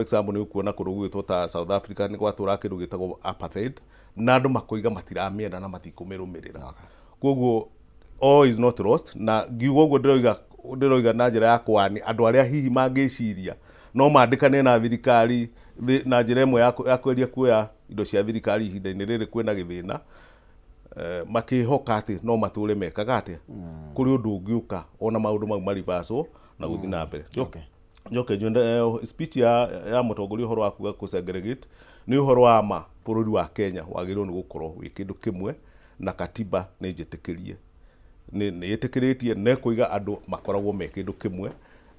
example ni kuona kundu gwitwo ta South Africa ni gwatura kindu gitagwo apartheid na andu makoiga matiramienda na matikumirumirira koguo all is not lost na ngiugo guo ndiroiga na njira ya kwani andu aria hihi mangiciria no mandikane na thirikari na njira imwe ya kweria kuoya indo cia thirikari ihinda-ini riri kwina githina makihoka ati no mature mekaga atia kuri undu ungiuka ona maundu mau marivaso na guthi na mbere njoke njende speech ya mutongoria horo wa kuga segregate ni uhoro wa ma bururi wa Kenya wagirwo ni gukorwo wi kindu kimwe na katiba ni njitikirie ni yitikiritie ne kuiga andu makoragwo me kindu kimwe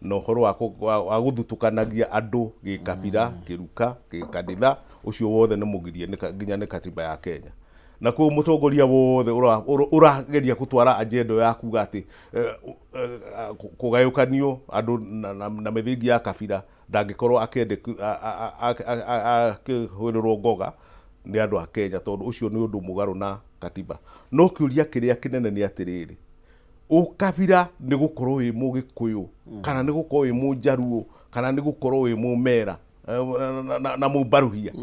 no horo wa guthutukanagia andu gikabira kiruka gikaditha ucio wothe ni mugirie nginya ni katiba ya Kenya na kwa mutongoria wothe urageria gutwara agenda ya kuga ati kugayukanio andu na mithingi ya kabira ndangikorwo akende akihwirirwo ngoga ni andu a Kenya tondu ucio ni undu mugaru na katiba no kiuria kiria kinene ni atiriri ukabira ni gukorwo wi mugikuyu kana ni gukorwo wi munjaruo kana ni gukorwo wi mumera na mubaruhia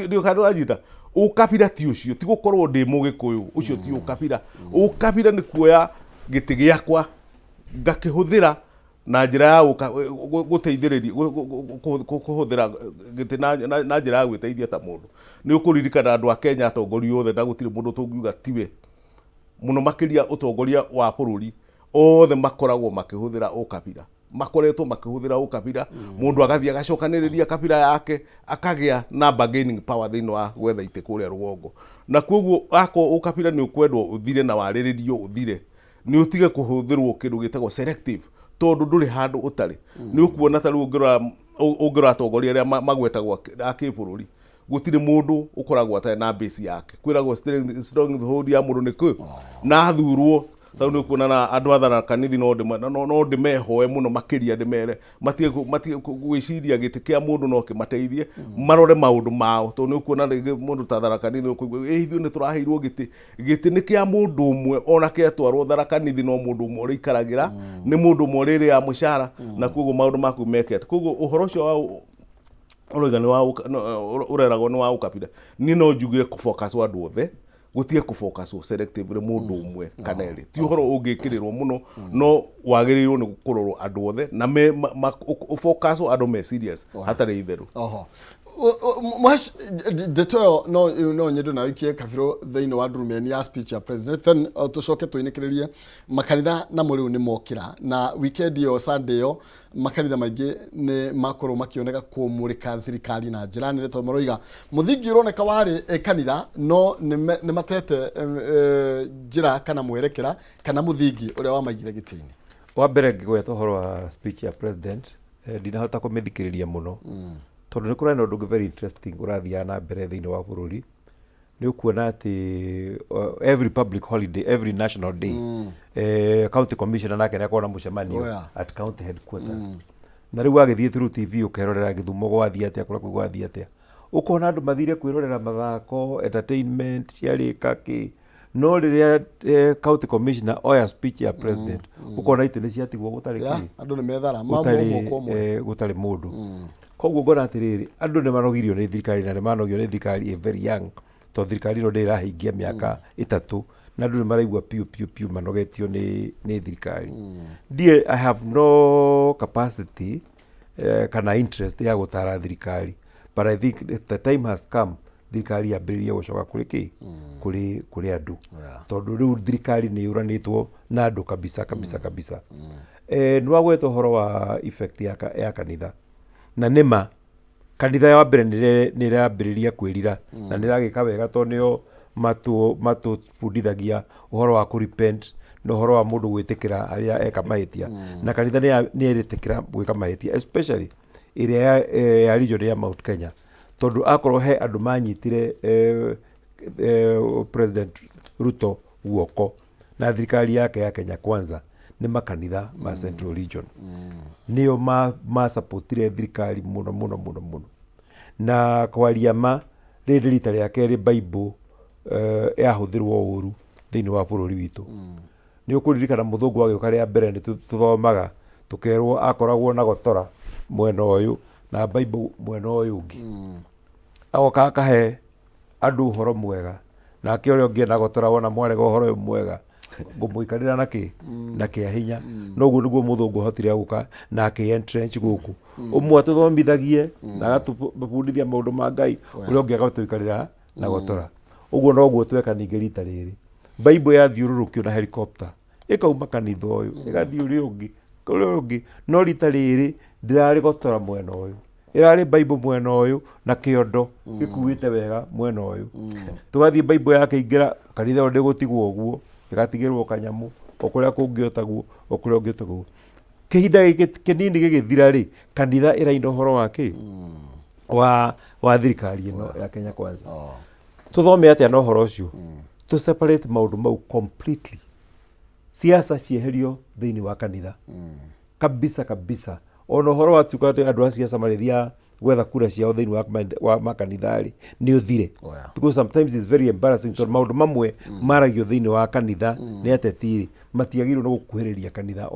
ndio kandu ajita ukabira ti ucio ti gukorwo ndi mugikuyu ucio ti ukabira ukabira ni kuoya giti giakwa ngakihuthira na njira ya guteithiriria kuhuthira giti na njira ya gwiteithia ta mundu ni ukuririkana andu a Kenya atongoria othe na gutire mundu tungiuga tiwe muno makiria utongoria wa bururi othe makoragwo makihuthira ukabira makoretwo makihuthira ukabira mundu agathia gacokaniriria kabira yake akagia na bargaining power thini wa gwetha ite kuria rugongo na koguo ako ukabira ni ukwendwo uthire na wariririo uthire ni utige kuhuthirwo kindu gitagwo selective tondu nduri handu utari ni ukuona ta riu ungira atongoria aria magwetagwo akibururi gutire mundu ukoragwo atari na base yake kwiragwo strong hold ya mundu niku na thurwo tau ni kuona na andu athara kanithi no ndimehoe muno makiria ndimere matie gwiciria giti kia mundu no kimateithie marore maundu mao to ni kuona mundu ta thara kanithi no ithu ni turaheirwo giti ni kia mundu umwe ona kia twarwo thara kanithi no mundu umwe uri ikaragira ni mundu umwe riri ya mushara na koguo maundu maku mekete koguo uhoro ucio wa uroiga ni wa ureragwo ni wa ukabira ni no njugire kufocus wa andu othe gutie kufocus selectively mundu umwe kana eri ti uhoro ungikirirwo muno no wagirirwo ni gukurorwo andu othe na focus andu me serious hatari itheru mwash detoyo no nyedo na wikie kafiro thini wa drumeni ya speech ya president then tucoke tuinikiririe makanitha na muri ni mokira na weekend yo Sunday yo makanitha maingi ni makoro makioneka kumurika thirikari na njira nene to maroiga muthingi uroneka wari kanitha no ni matete njira kana mwerekera kana muthingi uria wa maigire gitini wa mbere ngigweta horo wa speech ya president ndinahota kumithikiriria muno tondu ni kurana undu very interesting urathia na mbere thini wa bururi ni ukuona ati every public holiday every national day county commissioner nake nakona mucemanio at county headquarters na riu agithie through TV ukerorera githumo gwathia atia kura gwathia atia ukona andu mathire kwirorera mathako entertainment ciarika ki no riria county commissioner oya speech ya president ukona itene ciatigwo gutari ki andu ni methara mamwe gutari mundu koguo ngona atiriri andu ni manogirio ni thirikari na ni manogio ni thirikari very young to thirikari no ndirahingia miaka 3 na andu ni maraigua piu manogetio ni thirikari I have no capacity kana interest ya gutara thirikari but I think the time has come thirikari yambiririe gucoka kuri andu tondu riu thirikari ni uranitwo na andu kabisa ni wagwetwo horo wa effect ya kanitha na nima kanitha ya mbere ni rambiriria kwirira na ni ragika wega to nio matu fundithagia uhoro wa ku repent no uhoro wa mundu gwitikira aria eka mahitia na kanitha ni eritikira gwika mahitia especially iria ya region ya Mount Kenya tondu akorwo he andu manyitire President Ruto guoko na thirikari yake ya Kenya Kwanza ni makanitha ma Central Region nio ma supportire thirikari muno na kwaria ma riri rita ria keri Bible yahuthirwo uru thini wa bururi witu ni ukuririkana muthungu agioka ria mbere ni tuthomaga tukerwo akoragwo na gotora mwena uyu na Bible mwena ũyũ ũngĩ agoka akahe andũ ũhoro mwega nake ũrĩa ũngĩ nagotora wona mwarega ũhoro ũyũ mwega ngũmũikarĩra na kĩahinya noguo nĩguo mũthũngũ hotire gũka na entrench gũkũ ũmwe atũthomithagie na agatũbundithia maũndũ ma Ngai ũrĩa ũngĩ agatũikarĩra na gotora ũguo noguo tweka ningĩ rita rĩrĩ Bible yathiũrũrũkio na helicopter ĩkauma kanitha ũyũ ĩgathiĩ ũrĩa ũngĩ no rita rĩrĩ ndĩrarĩ gotora mwena ũyũ ĩrarĩ Bible mwena ũyũ na kĩondo gĩkuĩte wega mwena ũyũ tũgathiĩ Bible yake ingĩra kanitha ũyũ ndĩgũtigwo ũguo ĩgatigĩrwo kanyamũ okũrĩa kũngĩotagwo okũrĩa ũngĩotagwo kĩhinda gĩkĩ kĩnini gĩgĩthira rĩ kanitha ĩraina ũhoro wake wa thirikari ĩno ya Kenya Kwanza tũthome atĩa na ũhoro ũcio to separate maũndũ mau completely siasa cieherio thĩinĩ wa kanitha kabisa ona ũhoro wa tuka andũ a siasa marĩthia gwetha kura ciao thĩinĩ wa makanitha rĩ nĩ ũthire because sometimes it's very embarrassing to maũndũ mamwe maragio thĩinĩ wa kanitha nĩ ateti rĩ matiagĩrĩirwo nĩ gũkuhĩrĩria kanitha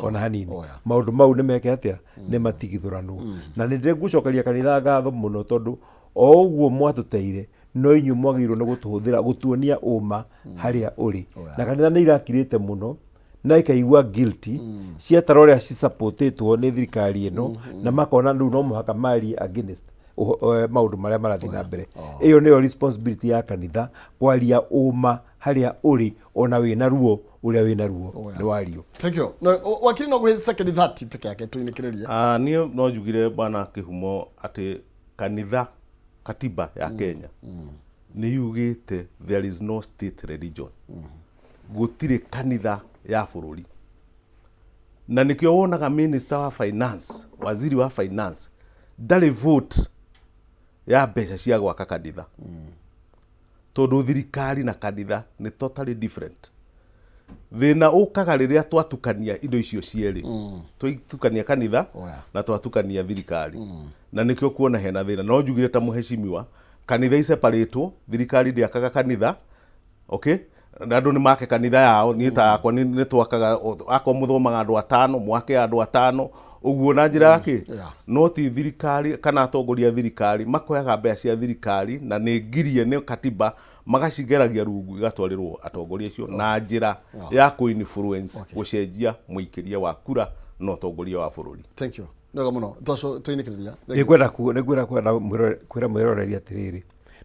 ona hanini maũndũ mau nĩ meke atĩa nĩ matigithũranwo na nĩ ndĩngũcokeria kanitha ngatho mũno tondũ o ũguo mwatũteire no inyuĩ mwagĩrĩirwo nĩ gũtũhũthĩra gũtuonia ũma harĩa ũrĩ na kanitha nĩ irakirĩte mũno na ikaigua guilty ciatara ũrĩa cisupport-ĩtwo nĩ thirikari ĩno na makona rĩu no mũhaka marie against maũndũ marĩa marathiĩ na mbere ĩyo nĩyo responsibility ya kanitha kwaria ũma harĩa ũrĩ ona wĩna ruo ũrĩa wĩna ruo nĩ wario. Thank you. No wakili no gwetha second that peke yake tuinikĩrĩria. Niĩ no njugire bwana Kĩhumo atĩ kanitha katiba ya Kenya nĩ yugĩte there is no state religion. Gũtirĩ kanitha ya bũrũri na nĩkĩo wonaga minister wa finance waziri wa finance ndarĩ vote ya mbeca cia gwaka kanitha tondũ thirikari na kanitha nĩ totally different. Thĩna ũkaga rĩrĩa twatukania indo icio cierĩ twatukania kanitha na twatukania thirikari na nĩkĩo kuona hena thĩna no njugire ta mũheshimiwa kanitha iseparatwo thirikari ndĩakaga kanitha okay na andũ nĩ make kanitha yao niĩ ta yakwa nĩ twakaga akwa mũthomaga andũ 5 mwake andũ 5 ũguo na njĩra yake no ti thirikari kana atongoria thirikari makoyaga mbeca cia thirikari na nĩ ngirie nĩ katiba magacigeragia rungu igatwarĩrwo atongoria acio na njĩra ya kũ-influence gũcenjia mũikĩria wa kura na ũtongoria wa bũrũri. Thank you. Nĩga mũno toco tuinikĩrĩria. Nĩngwenda kwĩra mwĩroreri atĩrĩrĩ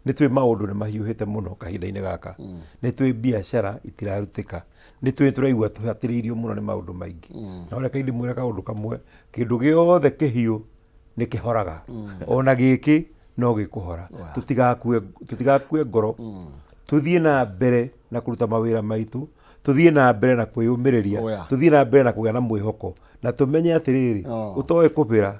nĩ twĩ maũndũ nĩ mahiũhĩte mũno kahinda-inĩ gaka nĩ twĩ biacara itirarutĩka nĩ twĩ tũraigua tũhatĩrĩirio mũno nĩ maũndũ maingĩ na reke ndĩmwĩre kaũndũ kamwe kĩndũ gĩothe kĩhiũ nĩ kĩhoraga ona gĩkĩ no gĩkũhora tũtigakue ngoro tũthiĩ na mbere na kũruta mawĩra maitũ tũthiĩ na mbere na kwĩyũmĩrĩria tũthiĩ na mbere na kũgĩa na mwĩhoko na tũmenye atĩrĩrĩ ũtoĩ kũbĩra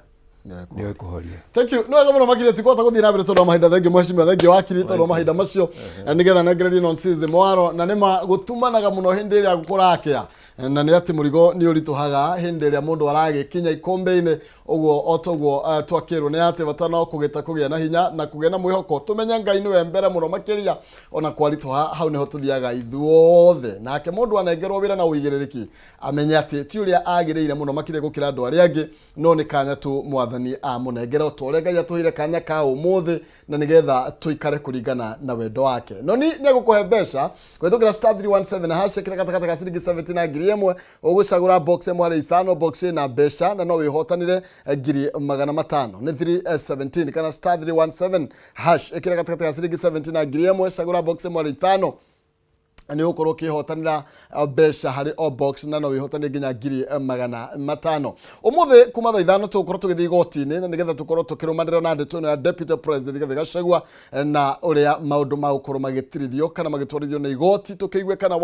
nĩ kuhoria. Thank you. No wega makire tikota guthii na mbere tondu mahinda thengi mweshimia thengi wakiri tondu mahinda macio nigetha nengererie nonsense mwaro na nima gutumanaga muno hindi iria gukurakia na ni ati murigo ni urituhaga hindi iria mundu aragikinya ikombe-ini uguo otoguo twakirwo ni ati batana kugita kugia na hinya na kugia na mwihoko tumenye Ngai niwe mbere muno makiria ona kwarituha hau niho tuthiaga ithuothe nake mundu anengerwo wira na uigiririki amenye ati ti uria agiriire muno makire gukira andu aria angi no ni kanya tu mwathani amunengera utore Ngai atuhire kanya ka umuthi na nigetha tuikare kuringana na wendo wake no ni gukuhe mbeca gwithukira star 317 hash kira katakata ka ciringi 70 1 ugucagura box mwari 5 box na mbeca na no wihotanire ngiri 500 ni 317 kana star 317 hash kira katakata ka ciringi 70 na ngiri 1 cagura box mwari 5 ani ukorwo kihotanira mbeca hari o box na no wihotane nginya ngiri 500 umuthi kuma thaa 5 tukorwo tugithii igoti-ini na nigetha tukorwo tukirumanira na ndeto ya deputy president Rigathi Gachagua na uria maundu ma ukorwo magitirithio kana magitwarithio na igoti tukiigwe kana